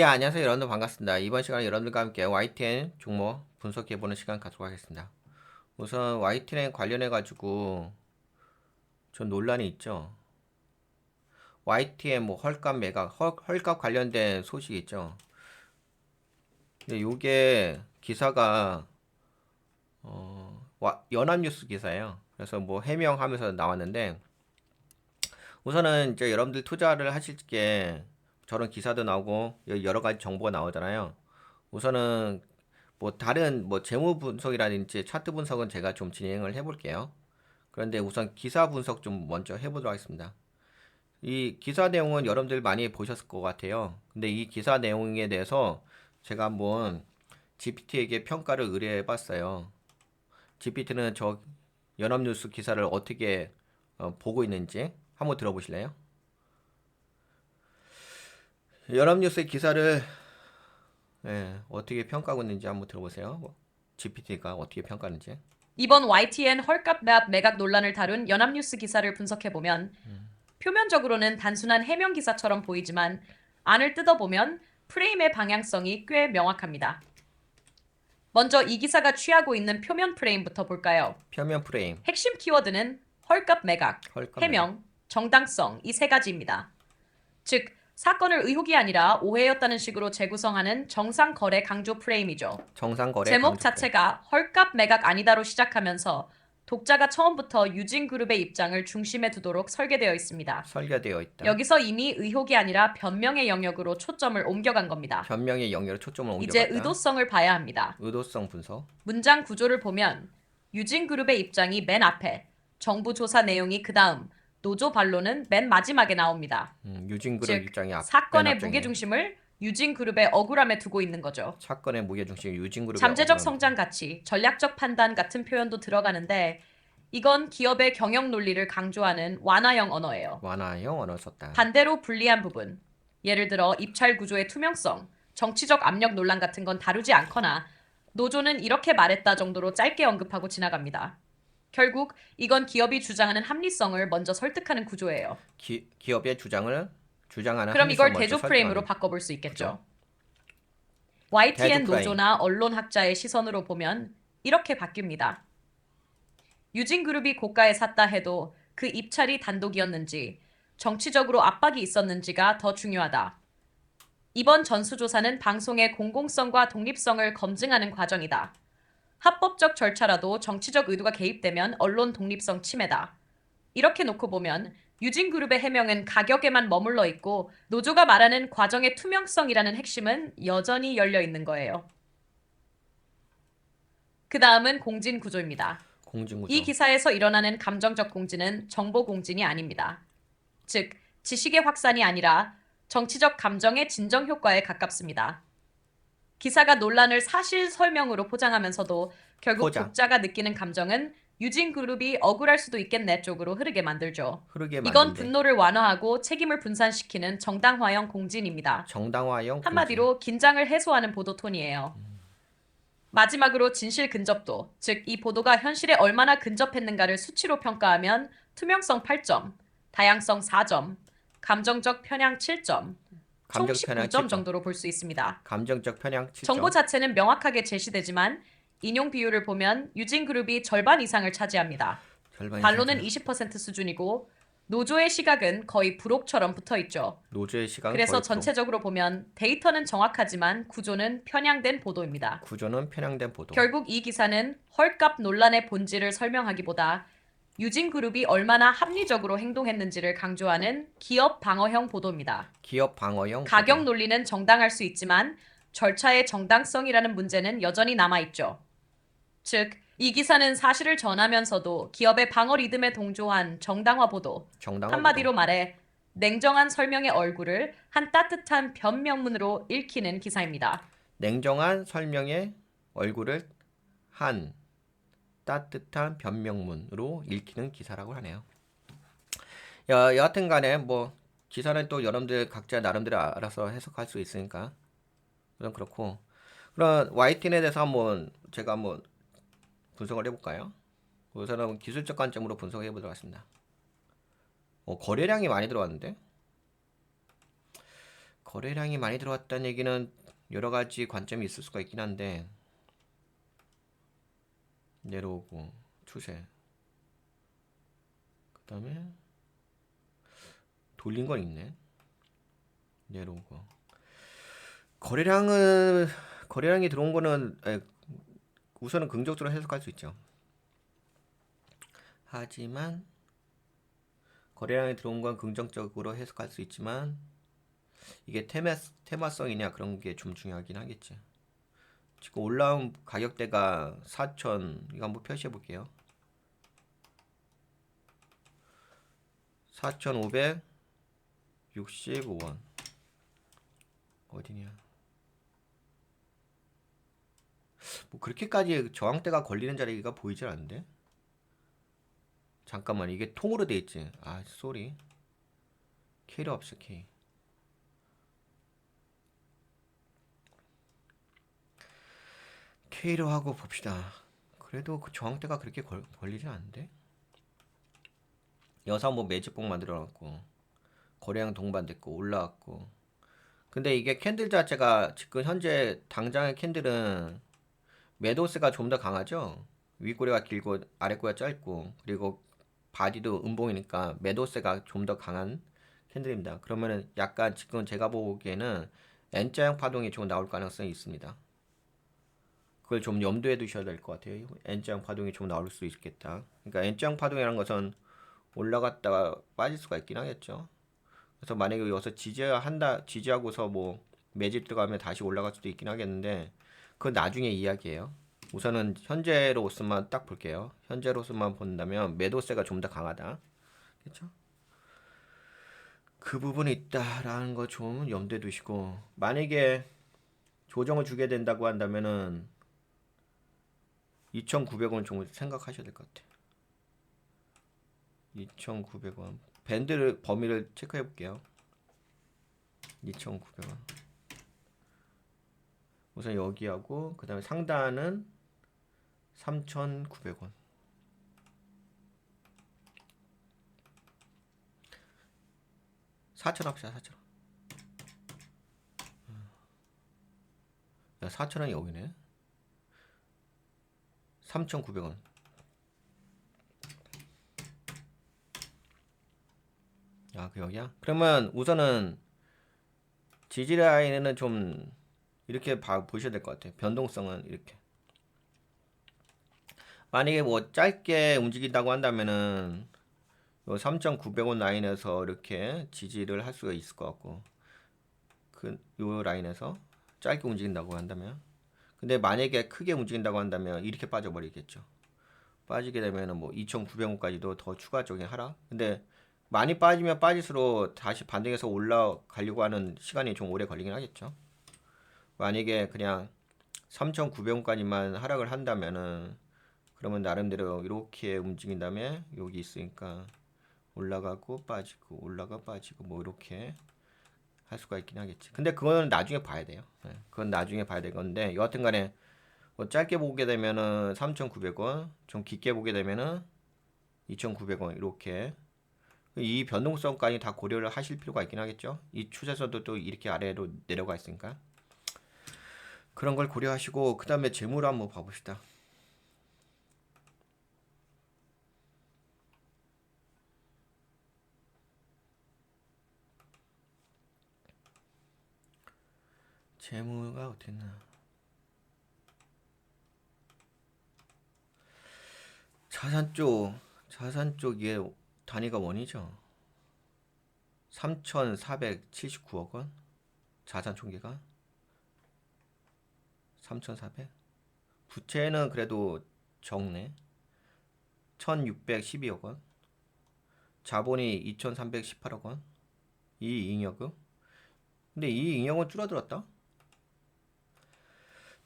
네, 안녕하세요. 여러분들 반갑습니다. 이번 시간에 여러분들과 함께 YTN 종목 분석해보는 시간 갖도록 하겠습니다. 우선 YTN 관련해가지고 좀 논란이 있죠. YTN 뭐 헐값 매각, 헐값 관련된 소식이 있죠. 근데 요게 기사가 연합뉴스 기사예요. 그래서 뭐 해명하면서 나왔는데 우선은 이제 여러분들 투자를 하실 게 저런 기사도 나오고 여러 가지 정보가 나오잖아요. 우선은 뭐 다른 뭐 재무 분석이라든지 차트 분석은 제가 좀 진행을 해볼게요. 그런데 우선 기사 분석 좀 먼저 해보도록 하겠습니다. 이 기사 내용은 여러분들 많이 보셨을 것 같아요. 근데 이 기사 내용에 대해서 제가 한번 GPT에게 평가를 의뢰해봤어요. GPT는 저 연합뉴스 기사를 어떻게 보고 있는지 한번 들어보실래요? 연합뉴스의 기사를 어떻게 평가하고 있는지 한번 들어보세요. GPT가 어떻게 평가하는지. 이번 YTN 헐값 매각 논란을 다룬 연합뉴스 기사를 분석해보면 표면적으로는 단순한 해명 기사처럼 보이지만 안을 뜯어보면 프레임의 방향성이 꽤 명확합니다. 먼저 이 기사가 취하고 있는 표면 프레임부터 볼까요? 표면 프레임, 핵심 키워드는 헐값 매각, 헐값 매각. 해명, 정당성 이 세 가지입니다. 즉, 사건을 의혹이 아니라 오해였다는 식으로 재구성하는 정상 거래 강조 프레임이죠. 정상 거래 제목 강조 프레임. 자체가 헐값 매각 아니다로 시작하면서 독자가 처음부터 유진그룹의 입장을 중심에 두도록 설계되어 있습니다. 설계되어 있다. 여기서 이미 의혹이 아니라 변명의 영역으로 초점을 옮겨간 겁니다. 변명의 영역으로 초점을 이제 옮겨갔다. 의도성을 봐야 합니다. 의도성 분석. 문장 구조를 보면 유진그룹의 입장이 맨 앞에, 정부 조사 내용이 그 다음, 노조 반론은 맨 마지막에 나옵니다. 유진그룹 즉, 입장이 맨 사건의 앞장이네. 무게중심을 유진그룹의 억울함에 두고 있는 거죠. 사건의 무게중심이 유진그룹의 잠재적 억울함. 성장 가치, 전략적 판단 같은 표현도 들어가는데 이건 기업의 경영 논리를 강조하는 완화형 언어예요. 완화형 언어 썼다. 반대로 불리한 부분, 예를 들어 입찰 구조의 투명성, 정치적 압력 논란 같은 건 다루지 않거나 노조는 이렇게 말했다 정도로 짧게 언급하고 지나갑니다. 결국 이건 기업이 주장하는 합리성을 먼저 설득하는 구조예요. 기업의 주장하는 그럼 이걸 합리성 먼저 대조 프레임으로 설득하는. 바꿔볼 수 있겠죠. 그죠? YTN 대조 프레임. 노조나 언론학자의 시선으로 보면 이렇게 바뀝니다. 유진그룹이 고가에 샀다 해도 그 입찰이 단독이었는지 정치적으로 압박이 있었는지가 더 중요하다. 이번 전수조사는 방송의 공공성과 독립성을 검증하는 과정이다. 합법적 절차라도 정치적 의도가 개입되면 언론 독립성 침해다. 이렇게 놓고 보면 유진그룹의 해명은 가격에만 머물러 있고 노조가 말하는 과정의 투명성이라는 핵심은 여전히 열려 있는 거예요. 그 다음은 공진 구조입니다. 공진구조. 이 기사에서 일어나는 감정적 공진은 정보 공진이 아닙니다. 즉, 지식의 확산이 아니라 정치적 감정의 진정 효과에 가깝습니다. 기사가 논란을 사실 설명으로 포장하면서도 결국 포장. 독자가 느끼는 감정은 유진그룹이 억울할 수도 있겠네 쪽으로 흐르게 만들죠. 흐르게 이건 만든데. 분노를 완화하고 책임을 분산시키는 정당화형 공진입니다. 정당화형 공진. 한마디로 긴장을 해소하는 보도 톤이에요. 마지막으로 진실 근접도, 즉 이 보도가 현실에 얼마나 근접했는가를 수치로 평가하면 투명성 8점, 다양성 4점, 감정적 편향 7점, 총 감정 편향 19점 7점. 정도로 볼 수 있습니다. 감정적 편향 7점. 정보 자체는 명확하게 제시되지만 인용 비율을 보면 유진그룹이 절반 이상을 차지합니다. 절반이 반론은 차지하죠. 20% 수준이고 노조의 시각은 거의 부록처럼 붙어 있죠. 노조의 시각은 그래서 거의 전체적으로 보면 데이터는 정확하지만 구조는 편향된 보도입니다. 구조는 편향된 보도. 결국 이 기사는 헐값 논란의 본질을 설명하기보다 유진그룹이 얼마나 합리적으로 행동했는지를 강조하는 기업 방어형 보도입니다. 기업 방어형 가격 보도. 논리는 정당할 수 있지만 절차의 정당성이라는 문제는 여전히 남아있죠. 즉, 이 기사는 사실을 전하면서도 기업의 방어 리듬에 동조한 정당화 보도, 정당화 한마디로 보도. 말해 냉정한 설명의 얼굴을 한 따뜻한 변명문으로 읽히는 기사입니다. 냉정한 설명의 얼굴을 한 따뜻한 변명문으로 읽히는 기사라고 하네요. 여하튼 간에 뭐 기사는 또 여러분들 각자 나름대로 알아서 해석할 수 있으니까 그건 그렇고, 그럼 YTN에 대해서 한번 제가 한번 분석을 해볼까요? 우선은 기술적 관점으로 분석해 보도록 하겠습니다. 거래량이 많이 들어왔는데 거래량이 많이 들어왔다는 얘기는 여러 가지 관점이 있을 수가 있긴 한데, 내려오고 추세, 그 다음에 돌린 건 있네. 내려오고 거래량은 거래량이 들어온 거는 우선은 긍정적으로 해석할 수 있죠. 하지만 거래량이 들어온 건 긍정적으로 해석할 수 있지만 이게 테마성이냐 그런 게 좀 중요하긴 하겠지. 지금 올라온 가격대가 4천, 이거 한번 표시해 볼게요. 4,565원 어디냐? 뭐 그렇게까지 저항대가 걸리는 자리가 보이질 않는데. 잠깐만, 이게 통으로 돼 있지. 아, 쏘리. K로 없어, K. K로 하고 봅시다. 그래도 그 저항대가 그렇게 걸리진 않는데. 여기서 한번 매집봉 만들어놨고 거래량 동반됐고 올라왔고. 근데 이게 캔들 자체가 지금 현재 당장의 캔들은 매도세가 좀 더 강하죠. 윗꼬리가 길고 아랫꼬리가 짧고, 그리고 바디도 음봉이니까 매도세가 좀 더 강한 캔들입니다. 그러면은 약간 지금 제가 보기에는 N자형 파동이 좀 나올 가능성이 있습니다. 그걸 좀 염두에 두셔야 될 것 같아요. N자형 파동이 좀 나올 수 있겠다. 그러니까 N자형 파동이라는 것은 올라갔다가 빠질 수가 있긴 하겠죠. 그래서 만약에 여기서 지지하고서 뭐 매집 들어가면 다시 올라갈 수도 있긴 하겠는데, 그건 나중에 이야기예요. 우선은 현재로서만 딱 볼게요. 현재로서만 본다면 매도세가 좀 더 강하다. 그렇죠? 그 부분이 있다라는 거 좀 염두에 두시고, 만약에 조정을 주게 된다고 한다면은 2,900원 정도 생각하셔야 될 것 같아요. 2,900원. 밴드 범위를 체크해 볼게요. 2,900원. 우선 여기하고 그 다음에 상단은 3,900원. 4,000 합시다. 4,000원. 야, 4,000원이 여기네. 3,900원. 아, 그 여기야? 그러면 우선은 지지 라인에는 좀 이렇게 보셔야 될 것 같아요. 변동성은 이렇게. 만약에 뭐 짧게 움직인다고 한다면은 요 3,900원 라인에서 이렇게 지지를 할 수가 있을 것 같고, 요 라인에서 짧게 움직인다고 한다면. 근데 만약에 크게 움직인다고 한다면 이렇게 빠져버리겠죠. 빠지게 되면은 뭐 2,900원까지도 더 추가적인 하락. 근데 많이 빠지면 빠질수록 다시 반등해서 올라가려고 하는 시간이 좀 오래 걸리긴 하겠죠. 만약에 그냥 3,900원까지만 하락을 한다면은, 그러면 나름대로 이렇게 움직인 다음에 여기 있으니까 올라가고 빠지고 올라가 빠지고 뭐 이렇게 할 수가 있긴 하겠지. 근데 그거는 나중에 봐야 돼요. 네, 그건 나중에 봐야 될 건데, 여하튼 간에 뭐 짧게 보게 되면은 3,900원, 좀 깊게 보게 되면은 2,900원 이렇게. 이 변동성까지 다 고려를 하실 필요가 있긴 하겠죠. 이 추세선도 또 이렇게 아래로 내려가 있으니까 그런 걸 고려하시고, 그 다음에 재무를 한번 봐봅시다. 재무가 어떻게 있나. 자산 쪽에 단위가 원이죠. 3,479억 원 자산 총계가 3,400. 부채는 그래도 적네. 1,612억 원. 자본이 2,318억 원. 이익잉여금. 근데 이익잉여금은 줄어들었다.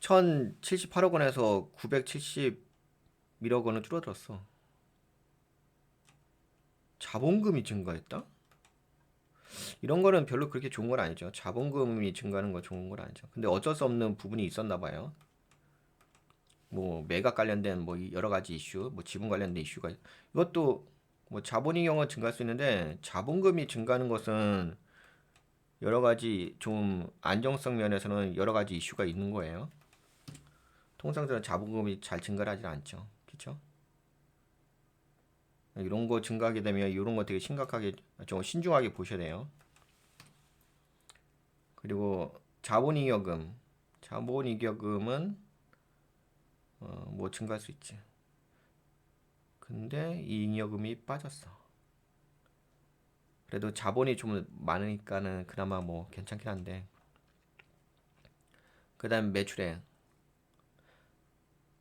1,078억 원에서 971억 원은 줄어들었어. 자본금이 증가했다? 이런 거는 별로 그렇게 좋은 건 아니죠. 자본금이 증가하는 건 좋은 건 아니죠. 근데 어쩔 수 없는 부분이 있었나 봐요. 뭐 매각 관련된 뭐 여러 가지 이슈, 뭐 지분 관련된 이슈가, 이것도 뭐 자본잉여금은 증가할 수 있는데 자본금이 증가하는 것은 여러 가지 좀 안정성 면에서는 여러 가지 이슈가 있는 거예요. 통상적으로 자본금이 잘 증가를 하지 않죠. 그렇죠? 이런 거 증가하게 되면 이런 거 되게 심각하게 좀 신중하게 보셔야 돼요. 그리고 자본잉여금, 자본잉여금은 뭐 증가할 수 있지. 근데 이 잉여금이 빠졌어. 그래도 자본이 좀 많으니까는 그나마 뭐 괜찮긴 한데. 그다음 매출액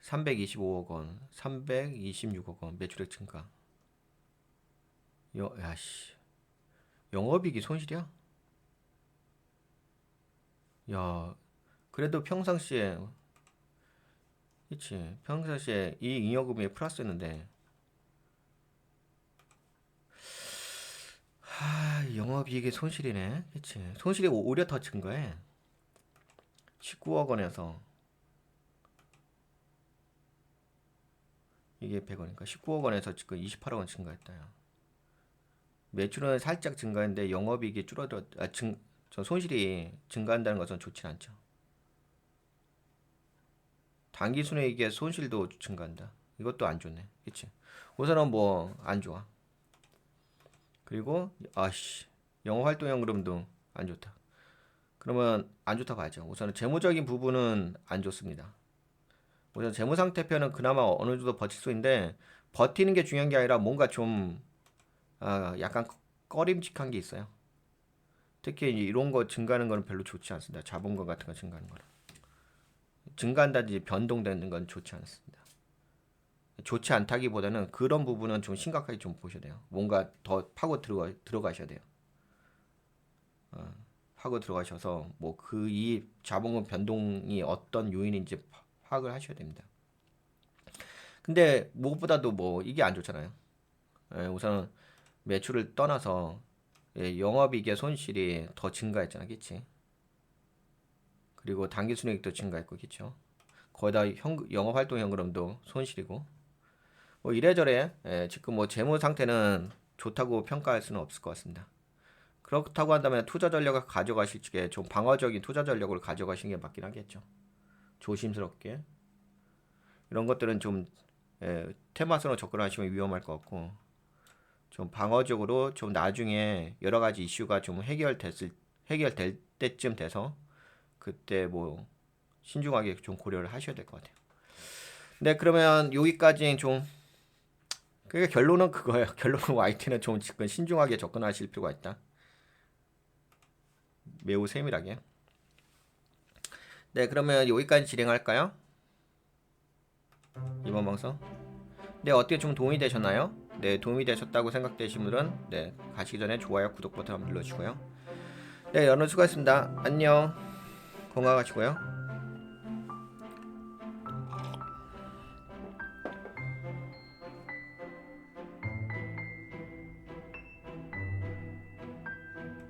325억 원, 326억 원 매출액 증가. 야씨, 영업이익이 손실이야? 야, 그래도 평상시에, 그치? 평상시에 이 잉여금이 플러스였는데, 영업이익이 손실이네, 그치? 손실이 오히려 더 증가해. 19억 원에서 이게 100원이니까 19억 원에서 지금 28억 원 증가했다. 야. 매출은 살짝 증가했는데 영업이익이 저 손실이 증가한다는 것은 좋진 않죠. 당기순이익의 손실도 증가한다. 이것도 안 좋네. 그치? 우선은 뭐 안 좋아. 그리고 영업활동연금도 안 좋다. 그러면 안 좋다고 하죠. 우선은 재무적인 부분은 안 좋습니다. 우선 재무상태표는 그나마 어느 정도 버틸 수 있는데 버티는 게 중요한 게 아니라 뭔가 좀 약간 꺼림직한 게 있어요. 특히 이런 거 증가하는 거는 별로 좋지 않습니다. 자본금 같은 거 증가하는 거는. 증가한다든지 변동되는 건 좋지 않습니다. 좋지 않다기보다는 그런 부분은 좀 심각하게 좀 보셔야 돼요. 뭔가 더 파고 들어가셔야 돼요. 파고 들어가셔서 뭐 그 이 자본금 변동이 어떤 요인인지 파악을 하셔야 됩니다. 근데 무엇보다도 뭐 이게 안 좋잖아요. 우선 매출을 떠나서 영업이익의 손실이 더 증가했잖아, 그치? 그리고 당기순이익도 증가했고, 그쵸? 거기다 영업활동 현금도 손실이고, 뭐 이래저래 지금 뭐 재무 상태는 좋다고 평가할 수는 없을 것 같습니다. 그렇다고 한다면 투자 전략을 가져가실 적에 좀 방어적인 투자 전략을 가져가시는 게 맞긴 하겠죠. 조심스럽게 이런 것들은 좀 테마성으로 접근하시면 위험할 것 같고 좀 방어적으로 좀 나중에 여러 가지 이슈가 좀 해결될 때쯤 돼서 그때 뭐 신중하게 좀 고려를 하셔야 될 것 같아요. 네, 그러면 여기까지 좀 그러니까 결론은 그거예요. 결론은 YT는 좀 지금 신중하게 접근하실 필요가 있다. 매우 세밀하게. 네, 그러면 여기까지 진행할까요? 이번 방송. 네, 어떻게 좀 도움이 되셨나요? 네, 도움이 되셨다고 생각되신 분들은 네, 가시기 전에 좋아요, 구독 버튼 한번 눌러주시고요. 네, 여러분 수고하셨습니다. 안녕. 건강하시고요.